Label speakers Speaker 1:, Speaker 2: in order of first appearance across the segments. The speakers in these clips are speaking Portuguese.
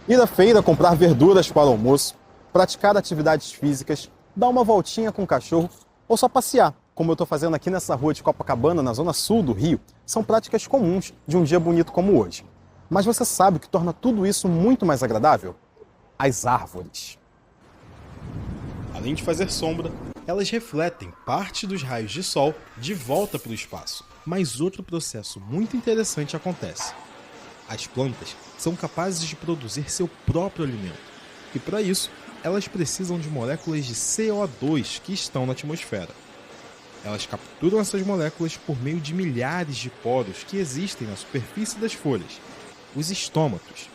Speaker 1: Ir à feira comprar verduras para o almoço, praticar atividades físicas, dar uma voltinha com o cachorro ou só passear, como eu estou fazendo aqui nessa rua de Copacabana, na zona sul do Rio, são práticas comuns de um dia bonito como hoje. Mas você sabe o que torna tudo isso muito mais agradável? As árvores. Além de fazer sombra, elas refletem parte dos raios de sol de volta para o espaço. Mas outro processo muito interessante acontece. As plantas são capazes de produzir seu próprio alimento. E para isso, elas precisam de moléculas de CO2 que estão na atmosfera. Elas capturam essas moléculas por meio de milhares de poros que existem na superfície das folhas, os estômatos.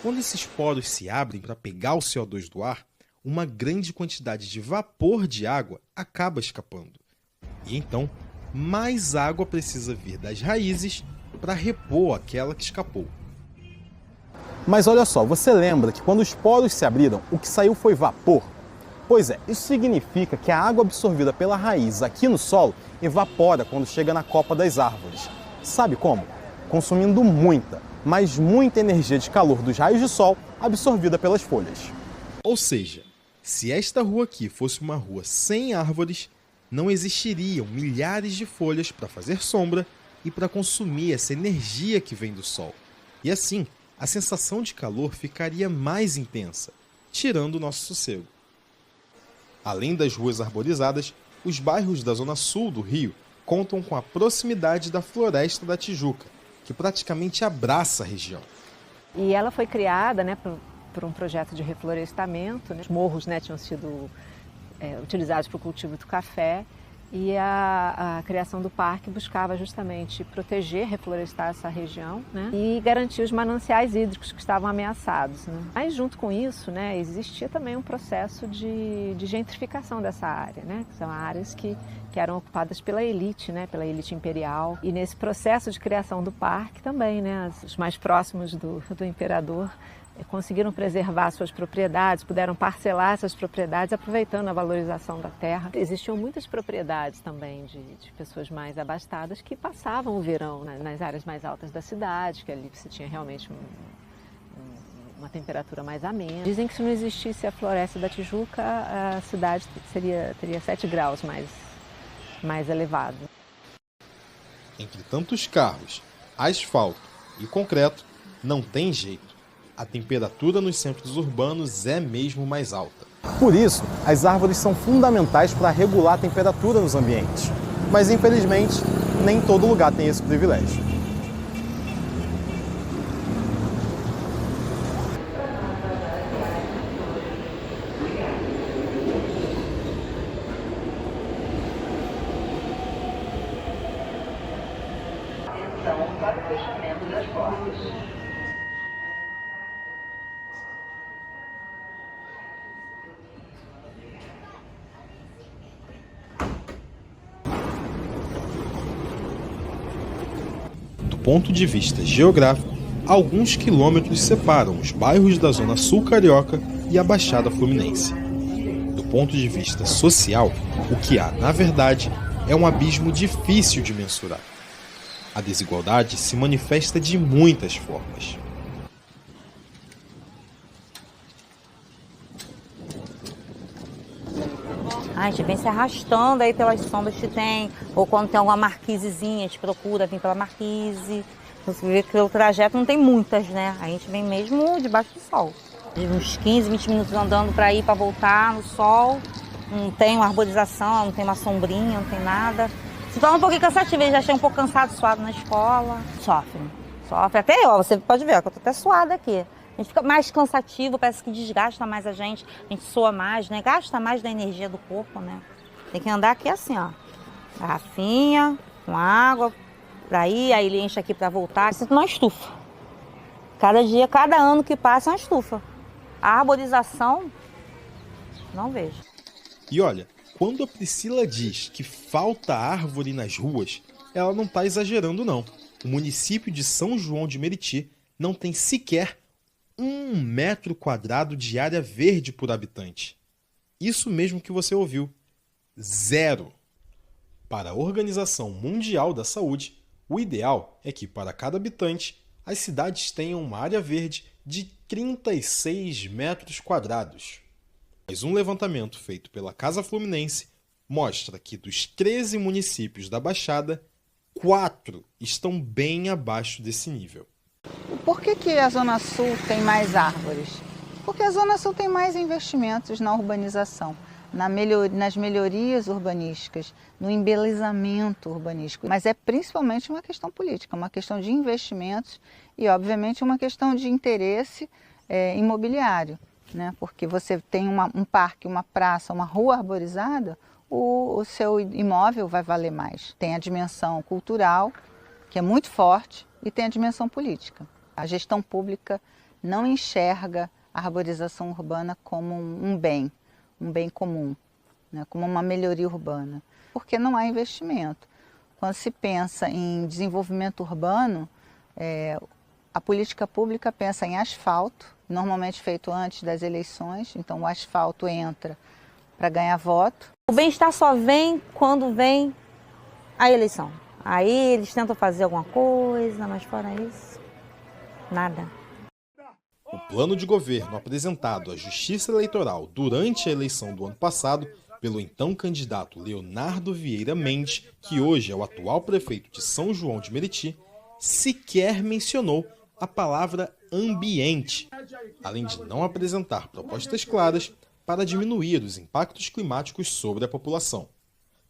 Speaker 1: Quando esses poros se abrem para pegar o CO2 do ar, uma grande quantidade de vapor de água acaba escapando. E então, mais água precisa vir das raízes para repor aquela que escapou. Mas olha só, você lembra que quando os poros se abriram, o que saiu foi vapor? Pois é, isso significa que a água absorvida pela raiz aqui no solo evapora quando chega na copa das árvores. Sabe como? Consumindo muita, mas muita energia de calor dos raios de sol absorvida pelas folhas. Ou seja, se esta rua aqui fosse uma rua sem árvores, não existiriam milhares de folhas para fazer sombra e para consumir essa energia que vem do sol. E assim, a sensação de calor ficaria mais intensa, tirando o nosso sossego. Além das ruas arborizadas, os bairros da zona sul do Rio contam com a proximidade da Floresta da Tijuca, que praticamente abraça a região.
Speaker 2: E ela foi criada, por um projeto de reflorestamento. Os morros, tinham sido utilizados para o cultivo do café. E a criação do parque buscava justamente proteger, reflorestar essa região, e garantir os mananciais hídricos que estavam ameaçados. Mas junto com isso, existia também um processo de gentrificação dessa área, que são áreas que eram ocupadas pela elite imperial. E nesse processo de criação do parque também, os mais próximos do imperador conseguiram preservar suas propriedades, puderam parcelar essas propriedades, aproveitando a valorização da terra. Existiam muitas propriedades também de pessoas mais abastadas que passavam o verão nas áreas mais altas da cidade, que ali você tinha realmente uma temperatura mais amena. Dizem que se não existisse a Floresta da Tijuca, a cidade teria 7 graus mais elevado.
Speaker 1: Entre tantos carros, asfalto e concreto, não tem jeito. A temperatura nos centros urbanos é mesmo mais alta. Por isso, as árvores são fundamentais para regular a temperatura nos ambientes. Mas, infelizmente, nem todo lugar tem esse privilégio.
Speaker 3: Atenção para o fechamento das portas.
Speaker 1: Do ponto de vista geográfico, alguns quilômetros separam os bairros da Zona Sul Carioca e a Baixada Fluminense. Do ponto de vista social, o que há, na verdade, é um abismo difícil de mensurar. A desigualdade se manifesta de muitas formas.
Speaker 4: A gente vem se arrastando aí pelas sombras que tem, ou quando tem alguma marquisezinha, a gente procura vir pela marquise. Você vê que o trajeto não tem muitas, A gente vem mesmo debaixo do sol. Uns 15, 20 minutos andando para ir, para voltar no sol. Não tem uma arborização, não tem uma sombrinha, não tem nada. Se torna um pouquinho cansativo, já chega um pouco cansado, suado na escola. Sofre. Até eu, você pode ver, que eu tô até suada aqui. A gente fica mais cansativo, parece que desgasta mais a gente soa mais, Gasta mais da energia do corpo, Tem que andar aqui assim, ó. Garrafinha, com água, pra ir, aí ele enche aqui pra voltar. Sinto uma estufa. Cada dia, cada ano que passa é uma estufa. A arborização, não vejo.
Speaker 1: E olha, quando a Priscila diz que falta árvore nas ruas, ela não está exagerando não. O município de São João de Meriti não tem sequer 1 metro quadrado de área verde por habitante. Isso mesmo que você ouviu. 0. Para a Organização Mundial da Saúde, o ideal é que, para cada habitante, as cidades tenham uma área verde de 36 metros quadrados. Mas um levantamento feito pela Casa Fluminense mostra que dos 13 municípios da Baixada, 4 estão bem abaixo desse nível.
Speaker 5: Por que a Zona Sul tem mais árvores? Porque a Zona Sul tem mais investimentos na urbanização, nas melhorias urbanísticas, no embelezamento urbanístico. Mas é principalmente uma questão política, uma questão de investimentos e, obviamente, uma questão de interesse imobiliário, né? Porque você tem um parque, uma praça, uma rua arborizada, o seu imóvel vai valer mais. Tem a dimensão cultural, que é muito forte, e tem a dimensão política. A gestão pública não enxerga a arborização urbana como um bem comum, né? Como uma melhoria urbana, porque não há investimento. Quando se pensa em desenvolvimento urbano, a política pública pensa em asfalto, normalmente feito antes das eleições, então o asfalto entra para ganhar voto.
Speaker 4: O bem-estar só vem quando vem a eleição. Aí eles tentam fazer alguma coisa, mas fora isso, nada.
Speaker 1: O plano de governo apresentado à Justiça Eleitoral durante a eleição do ano passado pelo então candidato Leonardo Vieira Mendes, que hoje é o atual prefeito de São João de Meriti, sequer mencionou a palavra ambiente, além de não apresentar propostas claras para diminuir os impactos climáticos sobre a população.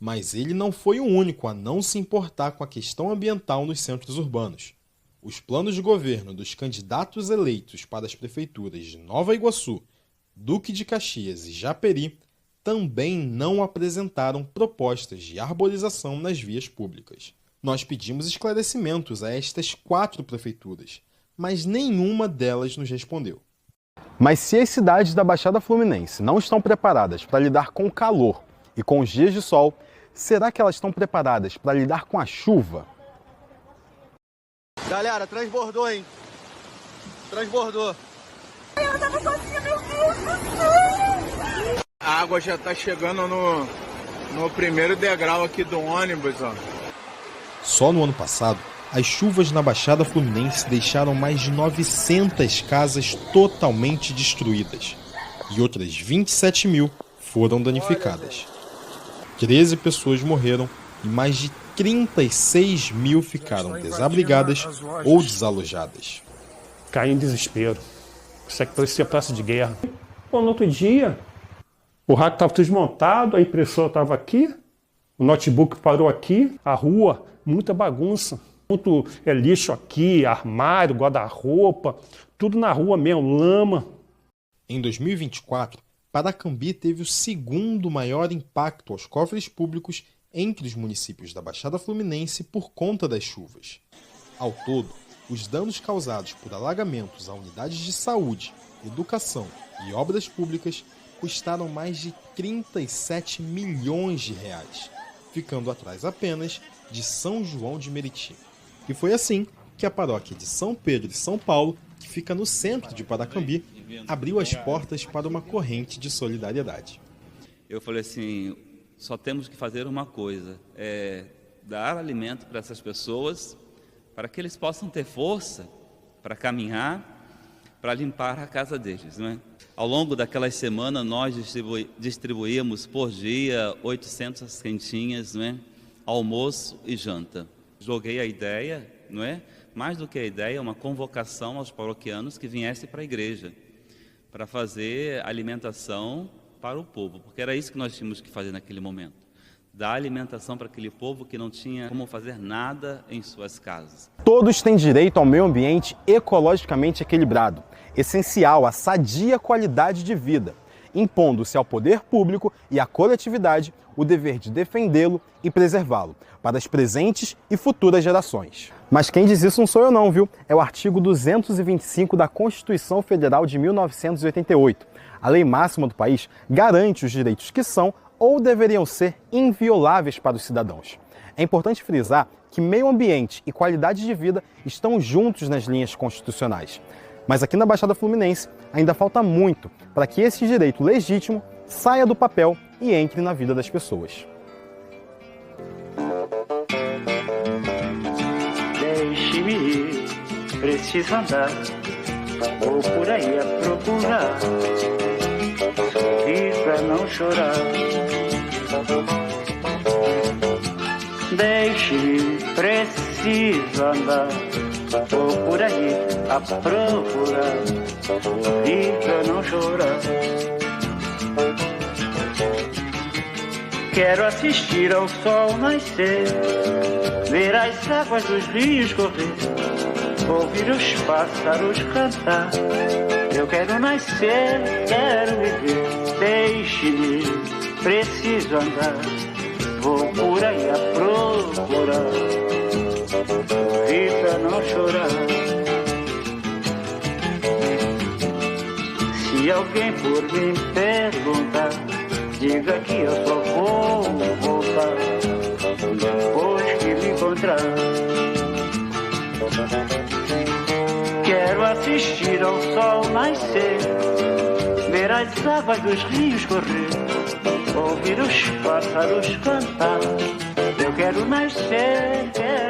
Speaker 1: Mas ele não foi o único a não se importar com a questão ambiental nos centros urbanos. Os planos de governo dos candidatos eleitos para as prefeituras de Nova Iguaçu, Duque de Caxias e Japeri também não apresentaram propostas de arborização nas vias públicas. Nós pedimos esclarecimentos a estas 4 prefeituras, mas nenhuma delas nos respondeu. Mas se as cidades da Baixada Fluminense não estão preparadas para lidar com o calor e com os dias de sol, será que elas estão preparadas para lidar com a chuva?
Speaker 6: Galera, transbordou, hein? Transbordou.
Speaker 7: Eu tava sozinha, meu Deus do céu!
Speaker 8: A água já tá chegando no primeiro degrau aqui do ônibus, ó.
Speaker 1: Só no ano passado, as chuvas na Baixada Fluminense deixaram mais de 900 casas totalmente destruídas e outras 27 mil foram danificadas. 13 pessoas morreram e mais de 36 mil ficaram desabrigadas ou desalojadas.
Speaker 9: Caí em desespero. Isso aqui parecia praça de guerra. Bom, no outro dia, o rack estava desmontado, a impressora estava aqui, o notebook parou aqui, a rua, muita bagunça. Muito lixo aqui, armário, guarda-roupa, tudo na rua mesmo, lama.
Speaker 1: Em 2024, Paracambi teve o segundo maior impacto aos cofres públicos entre os municípios da Baixada Fluminense por conta das chuvas. Ao todo, os danos causados por alagamentos a unidades de saúde, educação e obras públicas custaram mais de 37 milhões de reais, ficando atrás apenas de São João de Meriti. E foi assim que a paróquia de São Pedro e São Paulo, que fica no centro de Paracambi, abriu as portas para uma corrente de solidariedade.
Speaker 10: Eu falei assim, só temos que fazer uma coisa, dar alimento para essas pessoas, para que eles possam ter força para caminhar, para limpar a casa deles, não é? Ao longo daquelas semanas, nós distribuímos por dia 800 quentinhas, não é? Almoço e janta. Joguei a ideia, não é? Mais do que a ideia, uma convocação aos paroquianos que viessem para a igreja, para fazer alimentação para o povo, porque era isso que nós tínhamos que fazer naquele momento. Dar alimentação para aquele povo que não tinha como fazer nada em suas casas.
Speaker 1: Todos têm direito ao meio ambiente ecologicamente equilibrado, essencial à sadia qualidade de vida, impondo-se ao poder público e à coletividade o dever de defendê-lo e preservá-lo para as presentes e futuras gerações. Mas quem diz isso não sou eu não, viu? É o artigo 225 da Constituição Federal de 1988. A lei máxima do país garante os direitos que são ou deveriam ser invioláveis para os cidadãos. É importante frisar que meio ambiente e qualidade de vida estão juntos nas linhas constitucionais. Mas aqui na Baixada Fluminense ainda falta muito para que esse direito legítimo saia do papel e entre na vida das pessoas.
Speaker 11: Deixe-me ir, preciso andar. vou por aí a procurar, sorrir pra não chorar. Deixe-me, preciso andar, vou por aí a procurar, sorrir pra não chorar. Quero assistir ao sol nascer, ver as águas dos rios correr, ouvir os pássaros cantar. Eu quero nascer, quero viver. Deixe-me, preciso andar, vou por aí a procurar, sorrir pra não chorar. Se alguém por mim perguntar, diga que eu só vou voltar depois que me encontrar. Quero assistir ao sol nascer, ver as águas dos rios correr, ouvir os pássaros cantar. Eu quero nascer, quero